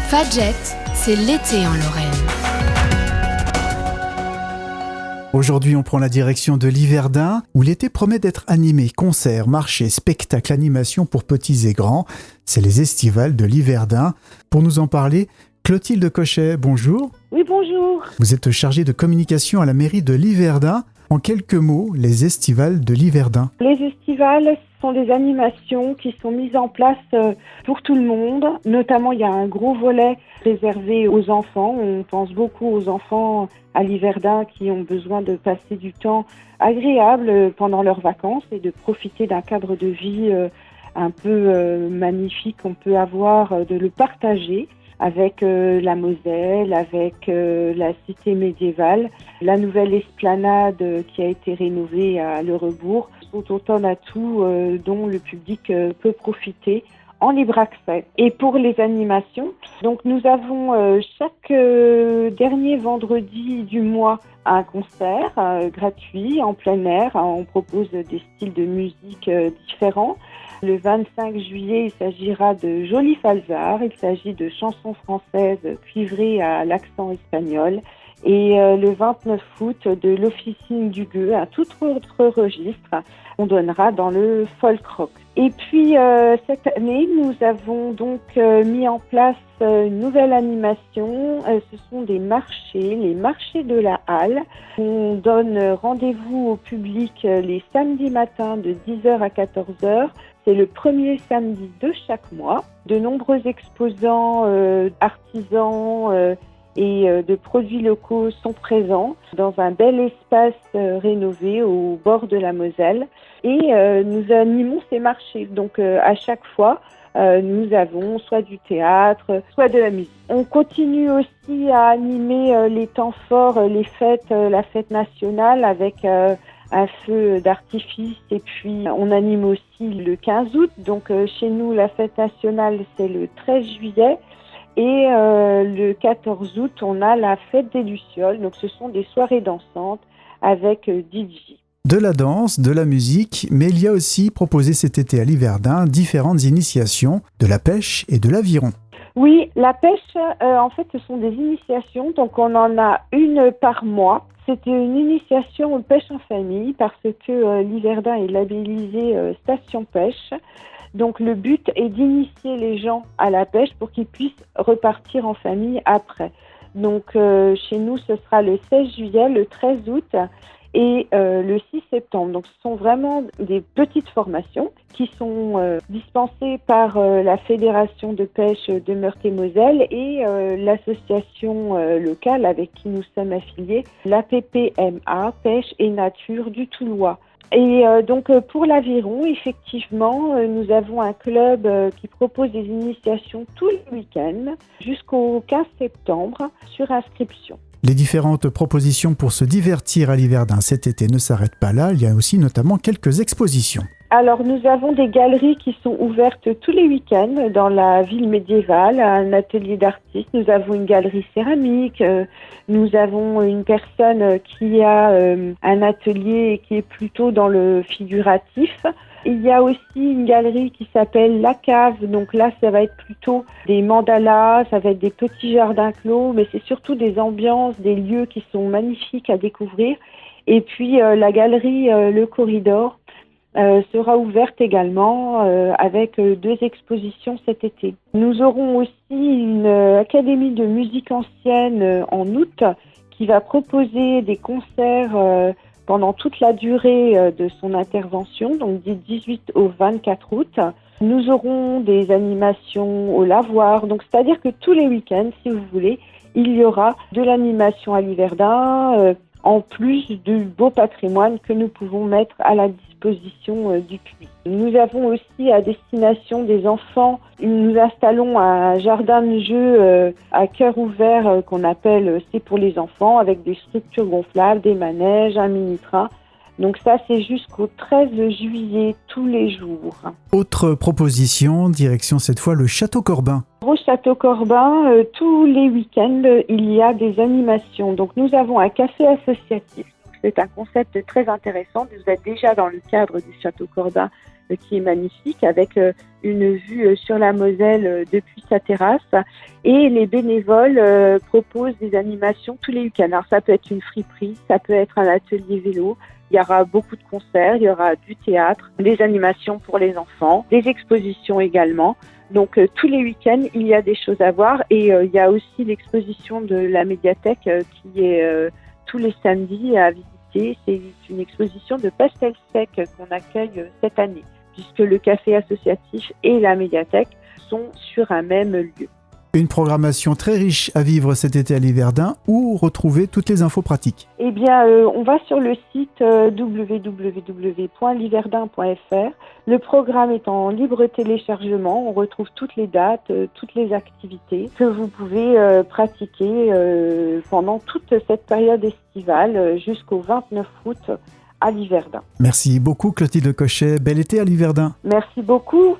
Fadjet, c'est l'été en Lorraine. Aujourd'hui, on prend la direction de Liverdun, où l'été promet d'être animé. Concerts, marchés, spectacles, animations pour petits et grands. C'est les estivales de Liverdun. Pour nous en parler, Clotilde Cochet, bonjour. Oui, bonjour. Vous êtes chargée de communication à la mairie de Liverdun. En quelques mots, les estivales de Liverdun. Les estivales sont des animations qui sont mises en place pour tout le monde. Notamment, il y a un gros volet réservé aux enfants. On pense beaucoup aux enfants à Liverdun qui ont besoin de passer du temps agréable pendant leurs vacances et de profiter d'un cadre de vie un peu magnifique qu'on peut avoir, de le partager avec la Moselle, avec la cité médiévale, la nouvelle esplanade qui a été rénovée à Le Rebourg, sont autant d'atouts dont le public peut profiter en libre accès. Et pour les animations, donc nous avons chaque dernier vendredi du mois un concert gratuit en plein air. On propose des styles de musique différents. Le 25 juillet, il s'agira de Jolie Falzar, il s'agit de chansons françaises cuivrées à l'accent espagnol. Et le 29 août, de l'Officine du Gueux, un tout autre registre, on donnera dans le folk rock. Et puis cette année, nous avons donc mis en place une nouvelle animation. Ce sont des marchés, les marchés de la Halle. On donne rendez-vous au public les samedis matins de 10h à 14h. C'est le premier samedi de chaque mois. De nombreux exposants, artisans et de produits locaux sont présents dans un bel espace rénové au bord de la Moselle. Et nous animons ces marchés. Donc à chaque fois, nous avons soit du théâtre, soit de la musique. On continue aussi à animer les temps forts, les fêtes, la fête nationale avec un feu d'artifice, et puis on anime aussi le 15 août. Donc chez nous, la fête nationale, c'est le 13 juillet. Et le 14 août, on a la fête des Lucioles. Donc ce sont des soirées dansantes avec DJ. De la danse, de la musique, mais il y a aussi proposé cet été à Liverdun différentes initiations, de la pêche et de l'aviron. Oui, la pêche, en fait, ce sont des initiations. Donc on en a une par mois. C'était une initiation pêche en famille parce que Liverdun est labellisé station pêche. Donc le but est d'initier les gens à la pêche pour qu'ils puissent repartir en famille après. Donc chez nous, ce sera le 16 juillet, le 13 août et le 6 septembre. Donc ce sont vraiment des petites formations qui sont dispensées par la Fédération de pêche de Meurthe-et-Moselle et l'association locale avec qui nous sommes affiliés, l'APPMA, Pêche et Nature du Toulois. Et donc pour l'aviron, effectivement, nous avons un club qui propose des initiations tous les week-ends jusqu'au 15 septembre sur inscription. Les différentes propositions pour se divertir à Liverdun cet été ne s'arrêtent pas là, il y a aussi notamment quelques expositions. Alors nous avons des galeries qui sont ouvertes tous les week-ends dans la ville médiévale, un atelier d'artistes, nous avons une galerie céramique, nous avons une personne qui a un atelier qui est plutôt dans le figuratif. Il y a aussi une galerie qui s'appelle La Cave, donc là ça va être plutôt des mandalas, ça va être des petits jardins clos, mais c'est surtout des ambiances, des lieux qui sont magnifiques à découvrir. Et puis la galerie Le Corridor sera ouverte également avec 2 expositions cet été. Nous aurons aussi une académie de musique ancienne en août qui va proposer des concerts pendant toute la durée de son intervention, donc du 18 au 24 août. Nous aurons des animations au lavoir, donc c'est-à-dire que tous les week-ends, si vous voulez, il y aura de l'animation à Liverdun, en plus du beau patrimoine que nous pouvons mettre à la disposition du public. Nous avons aussi à destination des enfants, nous installons un jardin de jeux à cœur ouvert qu'on appelle C'est pour les enfants, avec des structures gonflables, des manèges, un mini-train. Donc ça, c'est jusqu'au 13 juillet, tous les jours. Autre proposition, direction cette fois le Château Corbin. Au Château Corbin, tous les week-ends, il y a des animations. Donc nous avons un café associatif. C'est un concept très intéressant. Vous êtes déjà dans le cadre du Château Corbin qui est magnifique, avec une vue sur la Moselle depuis sa terrasse. Et les bénévoles proposent des animations tous les week-ends. Alors ça peut être une friperie, ça peut être un atelier vélo. Il y aura beaucoup de concerts, il y aura du théâtre, des animations pour les enfants, des expositions également. Donc tous les week-ends, il y a des choses à voir. Et il y a aussi l'exposition de la médiathèque qui est tous les samedis à visiter. C'est une exposition de pastels secs qu'on accueille cette année, puisque le café associatif et la médiathèque sont sur un même lieu. Une programmation très riche à vivre cet été à Liverdun, où retrouver toutes les infos pratiques. Eh bien, on va sur le site www.liverdun.fr. Le programme est en libre téléchargement. On retrouve toutes les dates, toutes les activités que vous pouvez pratiquer pendant toute cette période estivale jusqu'au 29 août à Liverdun. Merci beaucoup Clotilde Cochet. Bel été à Liverdun. Merci beaucoup.